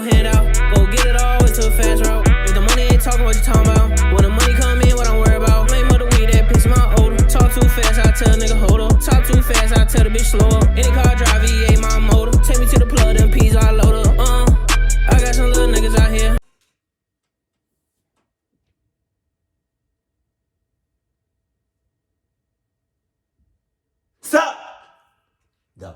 gon' hand out. Go get it all, it's a fast route. If the money ain't talking, what you talking about? When the money come in, what I'm worried about? Make mother weed that piss my odor. Talk too fast, I tell a nigga hold up. Talk too fast, I tell the bitch slow up. Any car drive, V8 my motor. Take me to the plug, them peas I load up. I got some little niggas out here. Stop! No.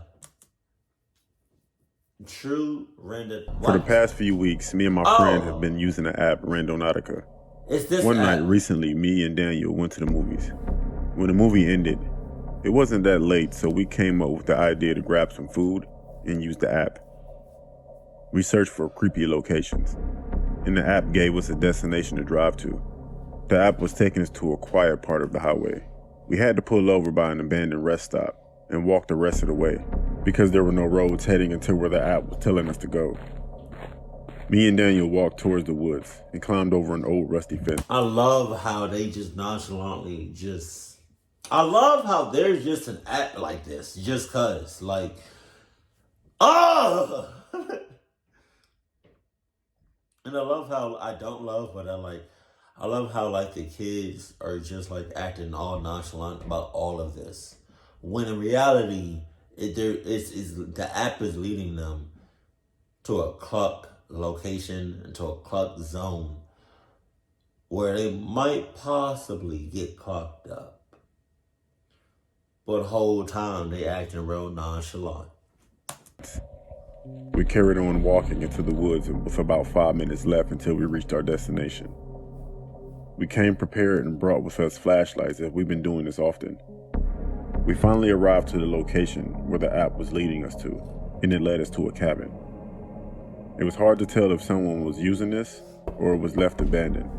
True Randonautica. For the past few weeks, me and my friend have been using the app Randonautica. It's this One app. night recently, me and Daniel went to the movies. When the movie ended, it wasn't that late, so we came up with the idea to grab some food and use the app. We searched for creepy locations, and the app gave us a destination to drive to. The app was taking us to a quiet part of the highway. We had to pull over by an abandoned rest stop and walk the rest of the way because there were no roads heading into where the app was telling us to go. Me and Daniel walked towards the woods and climbed over an old rusty fence. I love how they just nonchalantly I love how there's just an app like this just cause. Like, oh! And I love how, I don't love, but I love how like the kids are just like acting all nonchalant about all of this. When in reality, the app is leading them to a cluck location, into a cluck zone where they might possibly get clocked up. But the whole time they acting real nonchalant. We carried on walking into the woods with about 5 minutes left until we reached our destination. We came prepared and brought with us flashlights as we've been doing this often. We finally arrived to the location where the app was leading us to, and it led us to a cabin. It was hard to tell if someone was using this or it was left abandoned.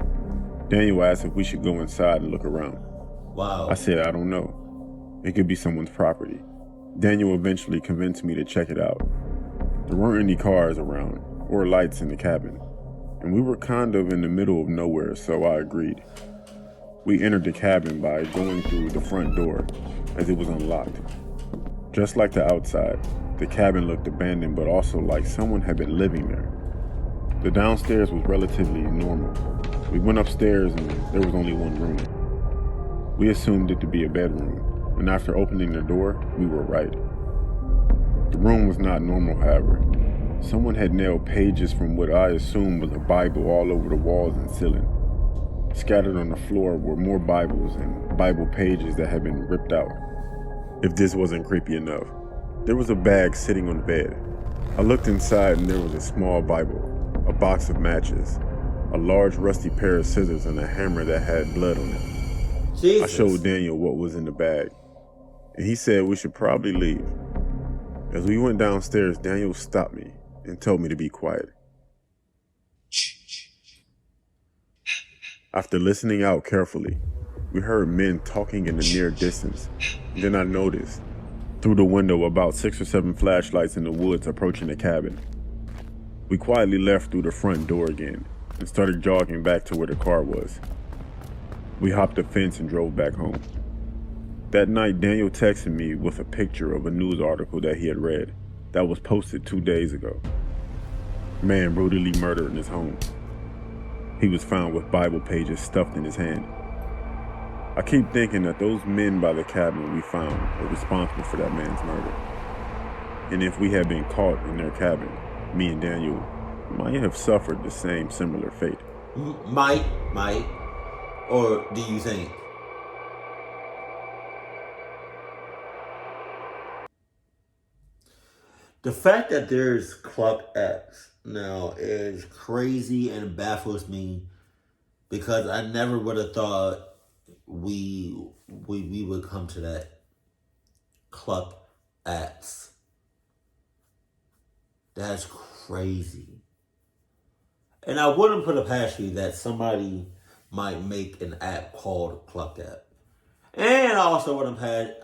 Daniel asked if we should go inside and look around. Wow. I said, I don't know. It could be someone's property. Daniel eventually convinced me to check it out. There weren't any cars around or lights in the cabin, and we were kind of in the middle of nowhere, so I agreed. We entered the cabin by going through the front door as it was unlocked. Just like the outside, the cabin looked abandoned but also like someone had been living there. The downstairs was relatively normal. We went upstairs and there was only one room. We assumed it to be a bedroom, and after opening the door, we were right. The room was not normal, however. Someone had nailed pages from what I assumed was a Bible all over the walls and ceiling. Scattered on the floor were more Bibles and Bible pages that had been ripped out. If this wasn't creepy enough, there was a bag sitting on the bed. I looked inside and there was a small Bible, a box of matches, a large rusty pair of scissors, and a hammer that had blood on it. Jesus. I showed Daniel what was in the bag, and he said we should probably leave. As we went downstairs, Daniel stopped me and told me to be quiet. After listening out carefully, we heard men talking in the near distance. And then I noticed, through the window, about 6 or 7 flashlights in the woods approaching the cabin. We quietly left through the front door again and started jogging back to where the car was. We hopped the fence and drove back home. That night, Daniel texted me with a picture of a news article that he had read that was posted 2 days ago. Man brutally murdered in his home. He was found with Bible pages stuffed in his hand. I keep thinking that those men by the cabin we found were responsible for that man's murder. And if we had been caught in their cabin, me and Daniel might have suffered the same similar fate. Might, or do you think? The fact that there's cluck apps now is crazy and baffles me because I never would have thought we would come to that. Cluck apps. That's crazy. And I wouldn't put it past you that somebody might make an app called Cluck App. And also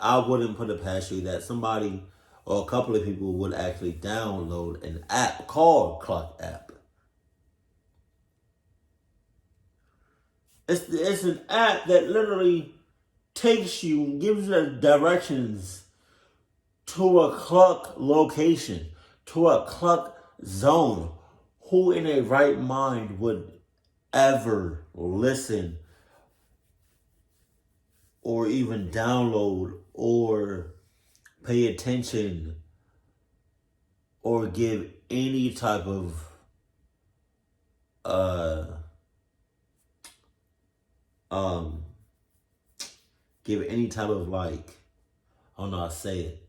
I wouldn't put it past you that somebody or a couple of people would actually download an app called Cluck App. It's an app that literally takes you, gives you directions to a cluck location, to a cluck zone. Who in a right mind would ever listen or even download or pay attention or give any type of like, I don't know how to say it.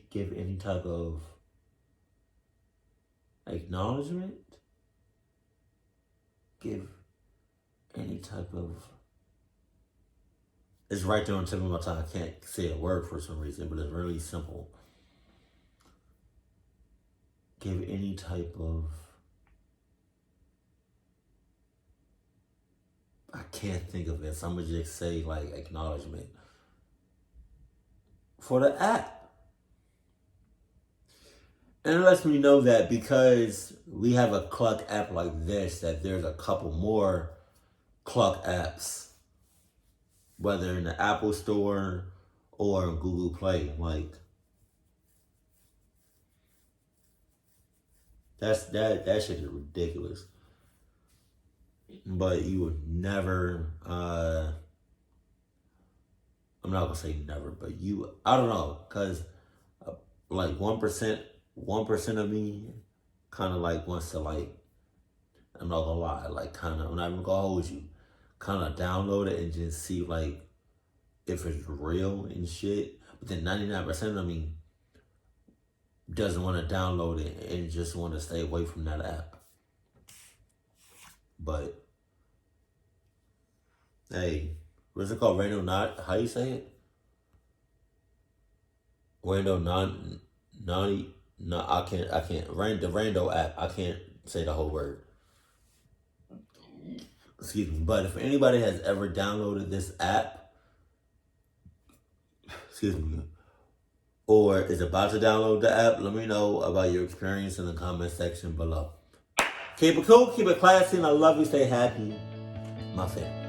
Give any type of acknowledgement? Give any type of... It's right there on the tip of my tongue. I can't say a word for some reason, but it's really simple. Give any type of... I can't think of it, so I'm going to just say, like, acknowledgement for the app. And it lets me know that because we have a Cluck app like this, that there's a couple more Cluck apps, whether in the Apple Store or Google Play. Like, that shit is ridiculous. But you would never, I'm not gonna say never, but I don't know, cause like 1% of me kind of like wants to, like, I'm not gonna lie, like, kind of, I'm not even gonna hold you, kind of download it and just see, like, if it's real and shit. But then 99% of me doesn't want to download it and just want to stay away from that app. But hey, what's it called? Randonautica? How you say it? Randonautica. No, I can't. The Rando app. I can't say the whole word. Excuse me. But if anybody has ever downloaded this app, excuse me, or is about to download the app, let me know about your experience in the comment section below. Keep it cool, keep it classy, and I love you. Stay happy, my family.